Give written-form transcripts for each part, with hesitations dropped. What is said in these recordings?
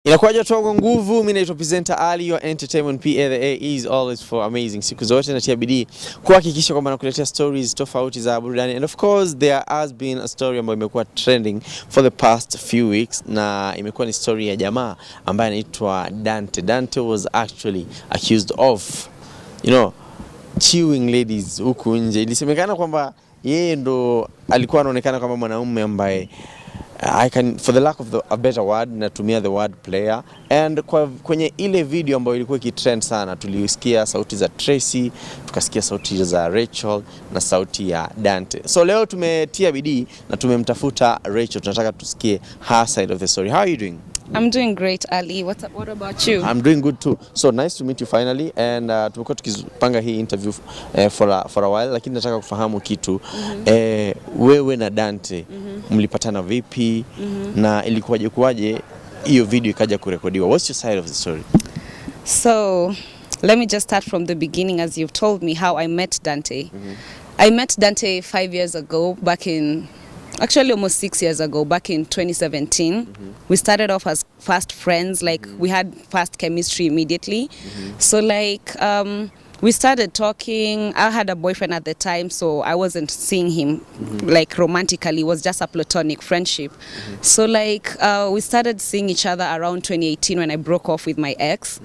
Inakuwaje togo nguvu, mimi naitwa presenter Ali, your entertainment PA. The A is always for amazing. Siku zote natia bidii kuhakikisha kwamba nakuletea stories tofauti za burudani. And of course there has been a story ambayo imekuwa trending for the past few weeks, na imekuwa ni story ya jamaa ambaye anaitwa Dante. Dante was actually accused of, chewing ladies huku nje. Ilisemekana kwamba yeye ndo alikuwa anaonekana kama mwanaume ambaye for the lack of a better word, natumia the word player. And kwenye ile video ambayo ilikuwa ikitrend sana, tulisikia sauti za Stacey, tukasikia sauti za Rachael na sauti ya Dante. So leo tumetia bidii na tumemtafuta Rachael, tunataka tusikie her side of the story. How are you doing? I'm doing great, Ali. What about you? I'm doing good too. So nice to meet you finally. And tumekuwa tukipanga hii interview for a while, lakini nataka kufahamu kitu. Wewe na Dante mlipatana vipi na ilikuwaje hiyo video ikaja kurekodiwa? What's your side of the story? So, let me just start from the beginning, as you've told me how I met Dante. I met Dante 5 years ago, actually almost 6 years ago, back in 2017. We started off as fast friends, we had fast chemistry immediately. So we started talking. I had a boyfriend at the time, so I wasn't seeing him romantically. It was just a platonic friendship. So we started seeing each other around 2018 when I broke off with my ex.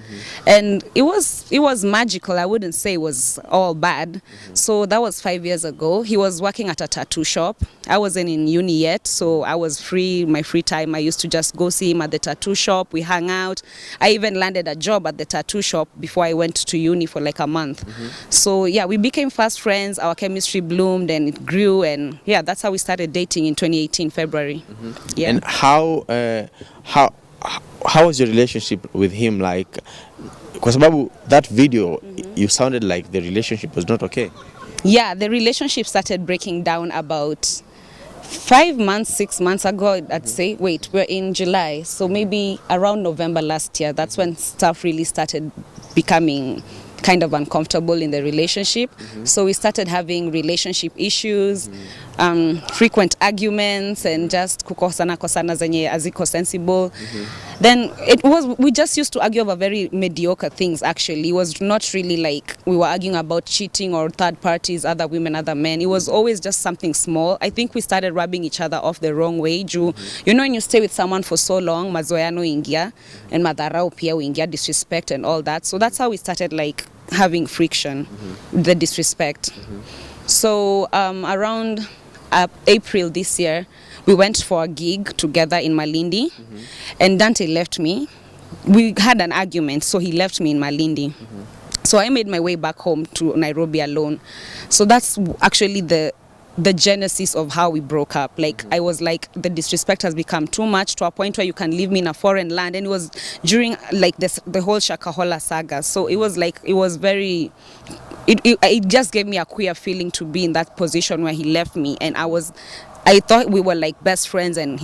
And it was magical. I wouldn't say it was all bad. So that was 5 years ago. He was working at a tattoo shop. I wasn't in uni yet, so I was free. My free time, I used to just go see him at the tattoo shop. We hung out. I even landed a job at the tattoo shop before I went to uni for a month. So yeah, we became fast friends. Our chemistry bloomed and it grew, and yeah, that's how we started dating in 2018 February. Yeah. And how was your relationship with him like? Because about that video, you sounded like the relationship was not okay. Yeah, the relationship started breaking down about 5 months, 6 months ago, I'd say. Wait, we're in July, so maybe around November last year, that's when stuff really started becoming kind of uncomfortable in the relationship. So we started having relationship issues, frequent arguments, and just kukosana zenye aziko sensible. Then we just used to argue over very mediocre things. Actually, it was not really like we were arguing about cheating or third parties, other women, other men. It was always just something small. I think we started rubbing each other off the wrong way. When you stay with someone for so long, mazoeano ingia, and madharau pia uingia, disrespect and all that. So that's how we started having friction, the disrespect. So around April this year, we went for a gig together in Malindi, and Dante left me. We had an argument, so he left me in Malindi. So I made my way back home to Nairobi alone. So that's actually the genesis of how we broke up. I was the disrespect has become too much to a point where you can leave me in a foreign land, and it was during the whole Shakahola saga. So it was very, it just gave me a queer feeling to be in that position where he left me, and I thought we were best friends, and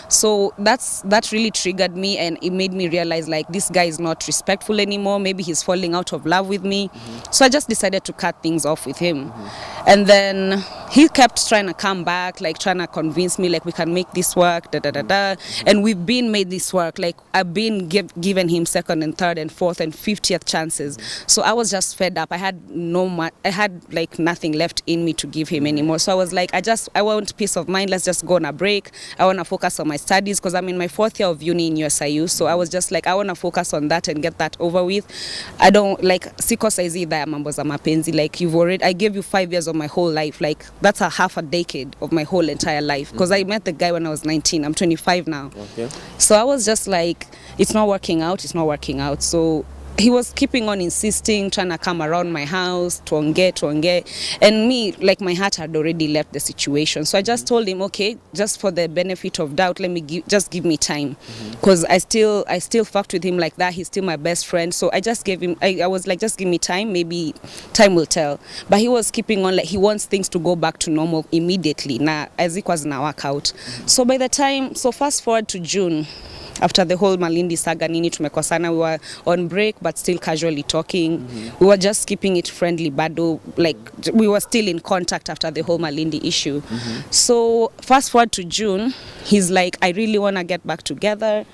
so that really triggered me, and it made me realize this guy is not respectful anymore. Maybe he's falling out of love with me. So I just decided to cut things off with him. And then he kept trying to come back, trying to convince me we can make this work, and we've been made this work. I've been given him second and third and fourth and 50th chances. So I was just fed up. I had nothing left in me to give him anymore. So I was I want peace of mind. Let's just go on a break. I want to focus on my studies because I'm in my 4th year of uni in USIU. So I was just I want to focus on that and get that over with. I don't siko saizi idha ya mambo za mapenzi. I gave you 5 years of my whole life. That's a half a decade of my whole entire life, because I met the guy when I was 19. I'm 25 now. Okay. So I was just it's not working out. So he was keeping on insisting, trying to come around my house, tuonge. And me, my heart had already left the situation. So I just told him, okay, just for the benefit of doubt, just give me time. Because I still fucked with him like that. He's still my best friend. So I just gave him, I was just give me time, maybe time will tell. But he was keeping on, he wants things to go back to normal immediately. Na as it was na work out. So by the time, fast forward to June, after the whole Malindi saga nini tumekosana, we were on break, but still casually talking. We were just keeping it friendly, but though, like we were still in contact after the whole Malindi issue. So fast forward to June, he's like, I really want to get back together.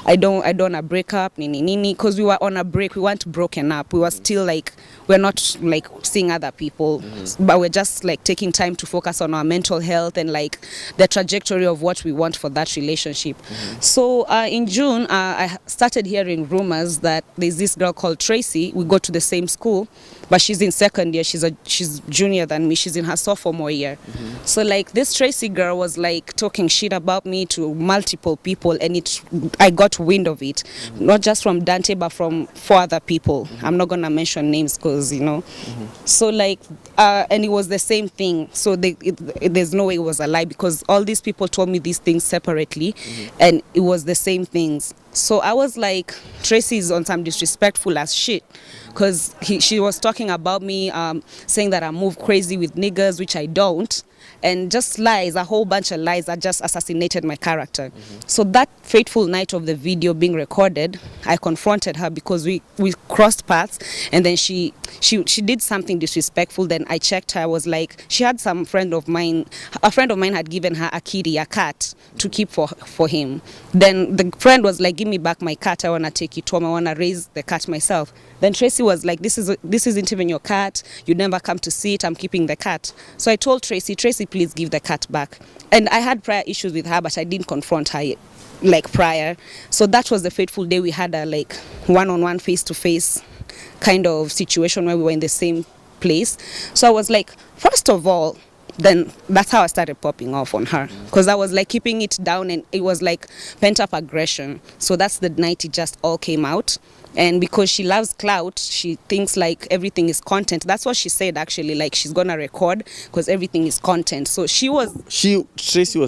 I don't want to break up, nini, because we were on a break. We weren't broken up. We were still like, we're not like seeing other people, but we're just like taking time to focus on our mental health and like the trajectory of what we want for that relationship. So in June, I started hearing rumors that there's this girl called Tracy. We go to the same school, but she's in second year. She's junior than me. She's in her sophomore year. So like this Tracy girl was like talking shit about me to multiple people, and I got wind of it, not just from Dante, but from 4 other people. I'm not gonna mention names because So like, and it was the same thing. So there's no way it was a lie, because all these people told me these things separately, and it was the same things. So I was like, Tracy is on some disrespectful as shit, because she was talking about me, saying that I move crazy with niggas, which I don't, and just lies, a whole bunch of lies that just assassinated my character. So that fateful night of the video being recorded, I confronted her because we crossed paths, and then she did something disrespectful. Then I checked her. I was like, she had a friend of mine had given her a kitty, a cat, to keep for him. Then the friend was like, give me back my cat, I want to take it home, I want to raise the cat myself. Then Tracy was like, this isn't even your cat, you never come to see it, I'm keeping the cat. So I told Tracy, please give the cat back. And I had prior issues with her, but I didn't confront her like prior. So that was the fateful day we had a like one-on-one, face-to-face kind of situation where we were in the same place. So I was like, first of all, then that's how I started popping off on her, because I was like keeping it down, and it was like pent-up aggression. So that's the night it just all came out. And because she loves clout, she thinks like everything is content. That's what she said, actually, like she's gonna record because everything is content. So Tracy was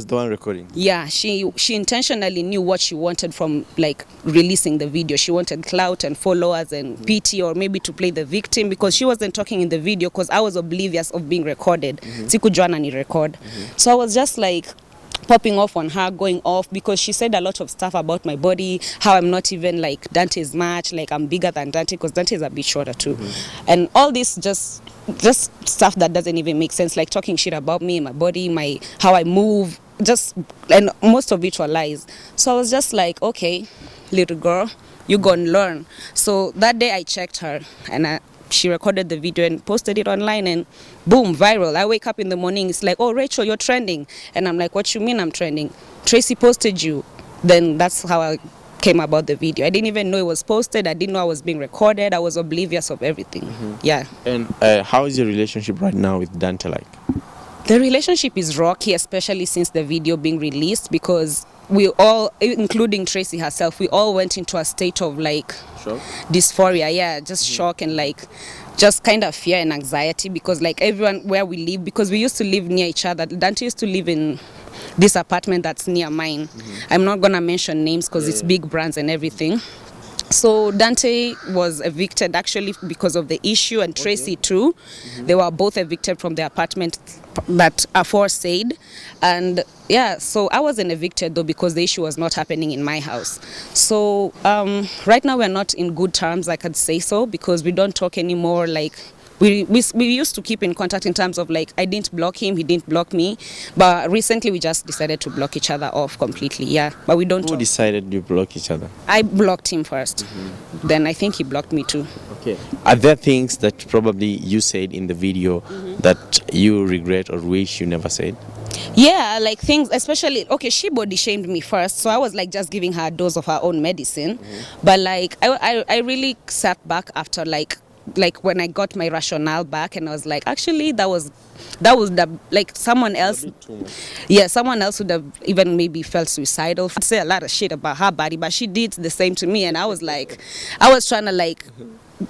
the one recording. Yeah, she intentionally knew what she wanted from like releasing the video. She wanted clout and followers and pity, or maybe to play the victim, because she wasn't talking in the video, because I was oblivious of being recorded. Sikujua ni record. So I was just like popping off on her, going off, because she said a lot of stuff about my body, how I'm not even like Dante's match, like I'm bigger than Dante, because Dante is a bit shorter too. And all this just stuff that doesn't even make sense, like talking shit about me, my body, how I move, and most of it were lies. So I was just like, okay, little girl, you gonna learn. So that day I checked her, and she recorded the video and posted it online, and boom, viral. I wake up in the morning, it's like, oh, Rachael, you're trending. And I'm like, what you mean I'm trending? Tracy posted you. Then that's how I came about the video. I didn't even know it was posted. I didn't know I was being recorded. I was oblivious of everything. Yeah. And how is your relationship right now with Dante like? The relationship is rocky, especially since the video being released, because we all, including Tracy herself, we all went into a state of like shock? Dysphoria, just shock, and like just kind of fear and anxiety, because like everyone where we live, because we used to live near each other. Dante used to live in this apartment that's near mine. I'm not gonna mention names because it's big brands and everything. So Dante was evicted actually because of the issue, and Tracy too. They were both evicted from the apartment that aforesaid. And yeah, so I wasn't evicted though, because the issue was not happening in my house. So right now we're not in good terms, I could say so, because we don't talk anymore. Like we used to keep in contact in terms of like, I didn't block him, he didn't block me, but recently we just decided to block each other off completely. Yeah, but we don't. Who decided you block each other? I blocked him first, then I think he blocked me too. Okay. Are there things that probably you said in the video that you regret or wish you never said? Yeah, like things, especially, okay, she body shamed me first, so I was like just giving her a dose of her own medicine. But like I really sat back after like when I got my rationale back, and I was like, actually that was the, like someone else, someone else would have even maybe felt suicidal. I'd say a lot of shit about her body, but she did the same to me, and I was like, I was trying to like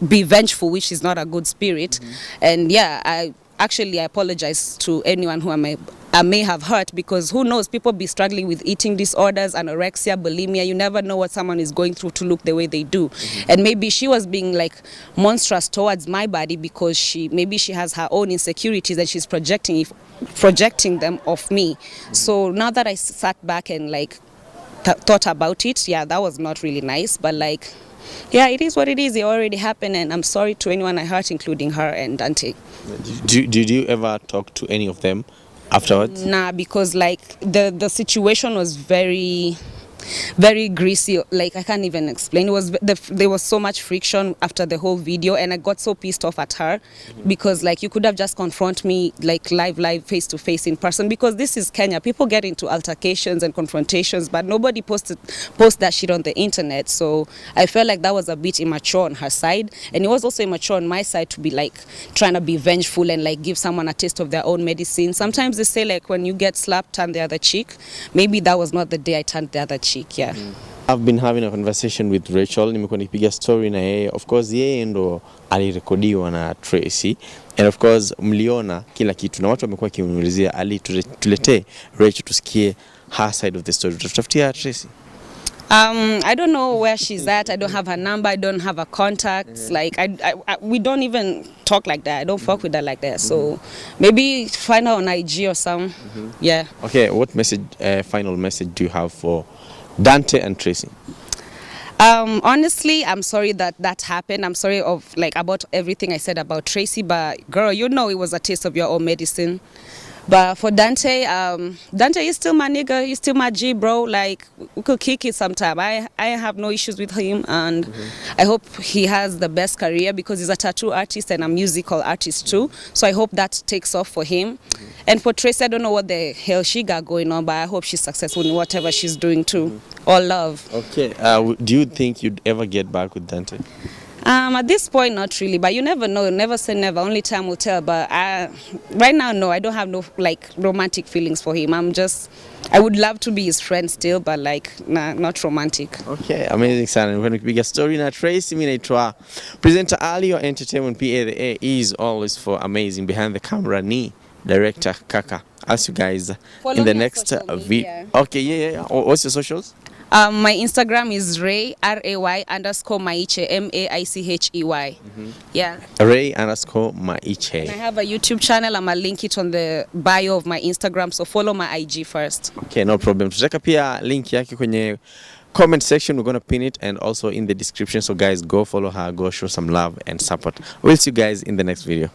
be vengeful, which is not a good spirit. And yeah, I apologize to anyone who I may have hurt, because who knows, people be struggling with eating disorders, anorexia, bulimia. You never know what someone is going through to look the way they do. And maybe she was being like monstrous towards my body because maybe she has her own insecurities that she's projecting them off me. So now that I sat back and like thought about it, yeah, that was not really nice, but like yeah, it is what it is. It already happened, and I'm sorry to anyone I hurt, including her and Dante. Did you ever talk to any of them afterwards? Nah, because like the situation was very greasy. Like I can't even explain. It was there was so much friction after the whole video, and I got so pissed off at her because like you could have just confront me like live face to face in person, because this is Kenya. People get into altercations and confrontations, but nobody post that shit on the internet. So I felt like that was a bit immature on her side, and it was also immature on my side to be like trying to be vengeful and like give someone a taste of their own medicine. Sometimes they say like when you get slapped, turn the other cheek. Maybe that was not the day I turned the other cheek. Yeah. I've been having a conversation with Rachael. Nimekuwa nikipiga story na yeye. Of course yeye ndo alirekodiwa na Tracy, and of course mliona kila kitu na watu wamekuwa wakimuulizia Ali tuletee Rachael tusikie her side of the story. Tutafutia Tracy. I don't know where she's at. I don't have her number. I don't have her contacts. Like we don't even talk like that. I don't fuck with her like that. So maybe find her on IG or some. Yeah. Okay, what message, final message do you have for Dante and Tracy? Honestly, I'm sorry that happened. I'm sorry about everything I said about Tracy, but girl, you know it was a taste of your own medicine. But for Dante, Dante is still my nigga. He's still my G, bro. Like, we could kick it sometime. I have no issues with him, and I hope he has the best career because he's a tattoo artist and a musical artist too. So I hope that takes off for him. And for Tracy, I don't know what the hell she got going on, but I hope she's successful in whatever she's doing too. All love. Okay. Do you think you'd ever get back with Dante? At this point, not really, but you never know. Never say never. Only time will tell. But right now, no, I don't have no like romantic feelings for him. I would love to be his friend still, but like, nah, not romantic. Okay, amazing sana. When we big story na Tracy, mimi naitwa presenter Ali wa Entertainment PA. The A is always for amazing. Behind the camera ni director Kaka. I'll see you guys in the next video. Okay, yeah. What's your socials? My Instagram is Ray _Maiche MAICHEY. Yeah. Ray _Maiche. And I have a YouTube channel. I'ma link it on the bio of my Instagram. So follow my IG first. Okay, no problem. Tutaweka pia link yake kwenye comment section. We're gonna pin it and also in the description. So guys, go follow her. Go show some love and support. We'll see you guys in the next video.